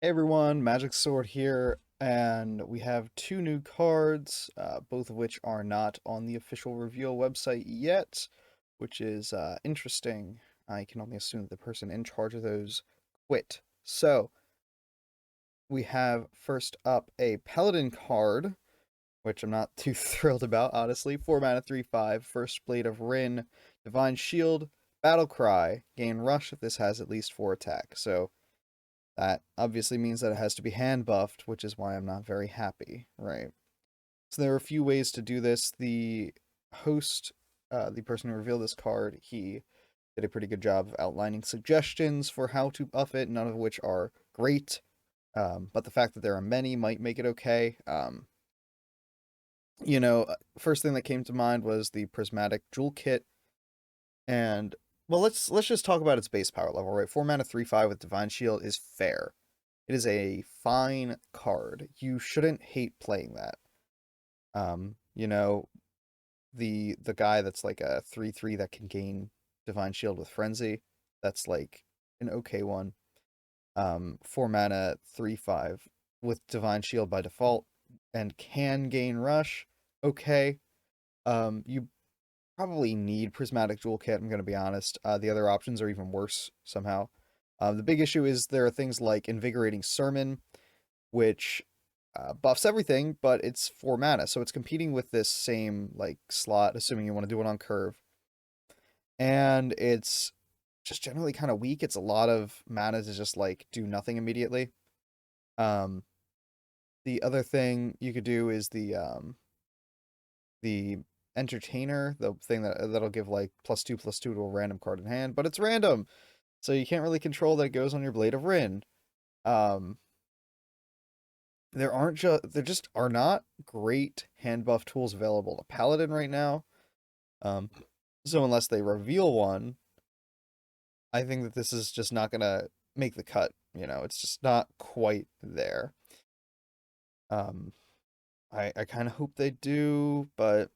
Hey everyone, Magic Sword here, and we have two new cards, both of which are not on the official reveal website yet, which is interesting. I can only assume that the person in charge of those quit. So, we have first up a Paladin card, which I'm not too thrilled about, honestly. 4 mana, 3/5, First Blade of Wrynn, Divine Shield, Battle Cry, gain Rush if this has at least 4 attack. So, that obviously means that it has to be hand buffed, which is why I'm not very happy, right? So there are a few ways to do this. The host, the person who revealed this card, he did a pretty good job of outlining suggestions for how to buff it, none of which are great. But the fact that there are many might make it okay. First thing that came to mind was the Prismatic Jewel Kit, and well, let's just talk about its base power level, right? 4 mana, 3/5 with Divine Shield is fair. It is a fine card. You shouldn't hate playing that. You know, the guy that's like a 3/3 that can gain Divine Shield with Frenzy, that's like an okay one. 4 mana, 3/5 with Divine Shield by default and can gain Rush. Okay. You probably need Prismatic Jewel Kit, I'm gonna be honest. The other options are even worse somehow. The big issue is there are things like Invigorating Sermon, which buffs everything, but it's 4 mana, so it's competing with this same like slot, assuming you want to do it on curve. And it's just generally kind of weak. It's a lot of mana to just like do nothing immediately. Um, the other thing you could do is the Entertainer, the thing that'll give like +2/+2 to a random card in hand, but it's random, so you can't really control that it goes on your Blade of Wrynn. Um, there just are not great hand buff tools available to Paladin right now. Um, so unless they reveal one, I think that this is just not gonna make the cut. It's just not quite there. Um, I kind of hope they do, but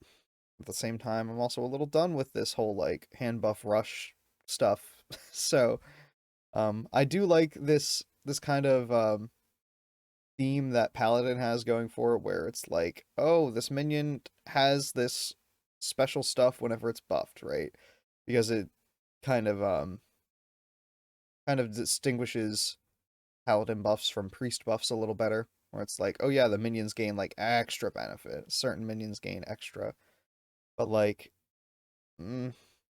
at the same time, I'm also a little done with this whole like hand buff rush stuff. So, I do like this kind of theme that Paladin has going for it, where it's like, oh, this minion has this special stuff whenever it's buffed, right? Because it kind of um kind of distinguishes Paladin buffs from priest buffs a little better, where it's like, oh yeah, the minions gain like extra benefit. Certain minions gain extra. But like, I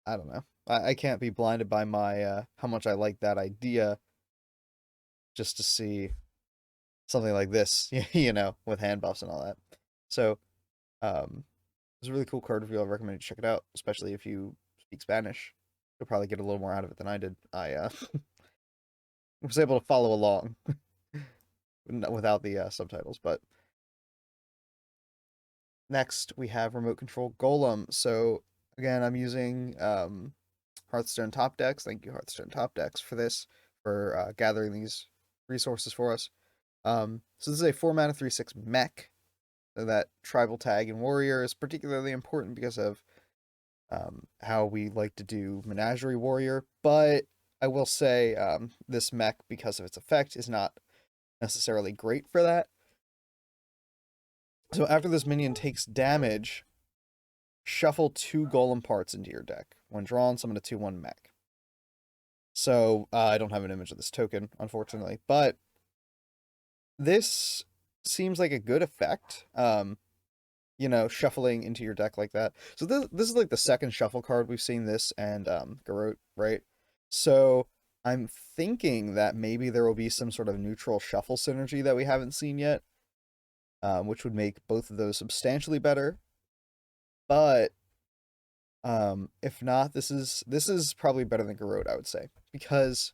don't know. I can't be blinded by my how much I like that idea just to see something like this, with hand buffs and all that. So, it's a really cool card review. I recommend you check it out, especially if you speak Spanish. You'll probably get a little more out of it than I did. I was able to follow along without the subtitles. But next we have Remote Control Golem. So again, I'm using Hearthstone Top Decks. Thank you, Hearthstone Top Decks, for this, for gathering these resources for us. So this is a 4 mana 3/6 mech. So that tribal tag in Warrior is particularly important because of how we like to do Menagerie Warrior. But I will say this mech, because of its effect, is not necessarily great for that. So after this minion takes damage, shuffle 2 Golem parts into your deck. When drawn, summon a 2/1 mech. So I don't have an image of this token, unfortunately, but this seems like a good effect. Shuffling into your deck like that. So this is like the second shuffle card we've seen this and Garrote, right? So I'm thinking that maybe there will be some sort of neutral shuffle synergy that we haven't seen yet, which would make both of those substantially better. But if not, this is probably better than Garrote, I would say, because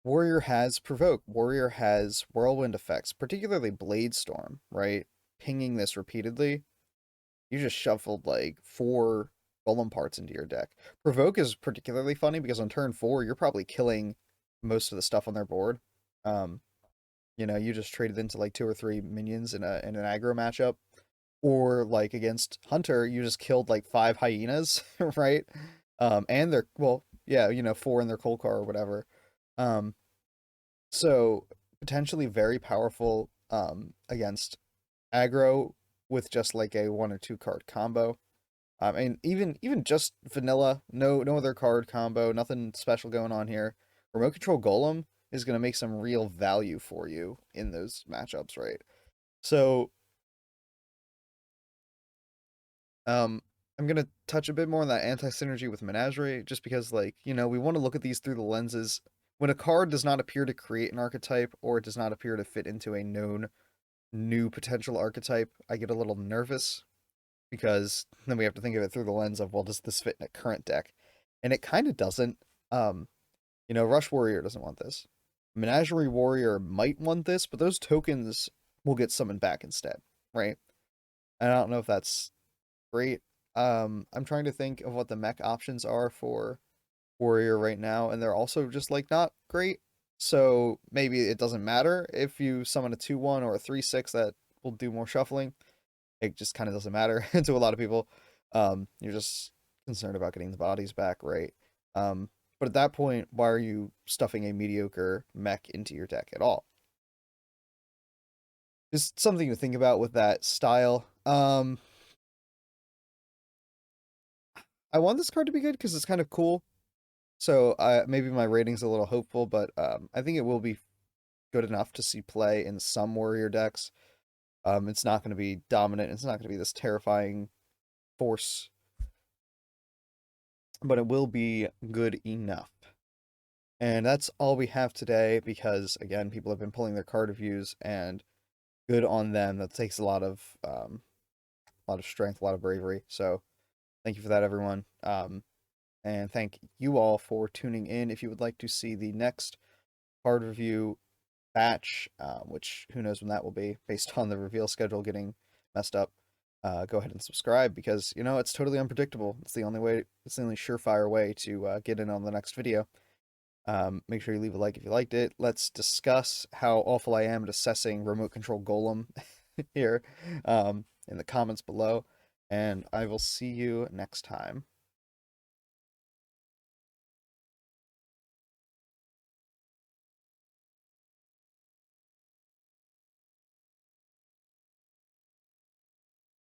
Warrior has Provoke, Warrior has Whirlwind effects, particularly Blade Storm, right? Pinging this repeatedly, you just shuffled like 4 Golem parts into your deck. Provoke is particularly funny because on turn 4, you're probably killing most of the stuff on their board. Um, you just traded into like 2 or 3 minions in an aggro matchup, or like against Hunter, you just killed like 5 hyenas, right? And they're, well, yeah, 4 in their cold car or whatever. Um, So potentially very powerful against aggro with just like a 1 or 2 card combo. And even just vanilla, no other card combo, nothing special going on here. Remote control Golem is going to make some real value for you in those matchups, right? So, I'm gonna touch a bit more on that anti-synergy with Menagerie, just because, like, we want to look at these through the lenses. When a card does not appear to create an archetype, or it does not appear to fit into a known new potential archetype, I get a little nervous, because then we have to think of it through the lens of, well, does this fit in a current deck? And it kind of doesn't. Um, Rush Warrior doesn't want this. Menagerie Warrior might want this, but those tokens will get summoned back instead, right? And I don't know if that's great. I'm trying to think of what the mech options are for Warrior right now, and they're also just like not great. So maybe it doesn't matter if you summon a 2/1 or a 3/6 that will do more shuffling. It just kind of doesn't matter to a lot of people. You're just concerned about getting the bodies back, right? But at that point, why are you stuffing a mediocre mech into your deck at all? Just something to think about with that style. I want this card to be good because it's kind of cool. So maybe my rating's a little hopeful, but I think it will be good enough to see play in some warrior decks. It's not going to be dominant. It's not going to be this terrifying force, but it will be good enough. And that's all we have today because, again, people have been pulling their card reviews, and good on them. That takes a lot of strength, a lot of bravery. So thank you for that, everyone. And thank you all for tuning in. If you would like to see the next card review batch, which who knows when that will be, based on the reveal schedule getting messed up, go ahead and subscribe because it's totally unpredictable. It's the only way. It's the only surefire way to get in on the next video. Make sure you leave a like if you liked it. Let's discuss how awful I am at assessing remote control Golem here in the comments below, and I will see you next time.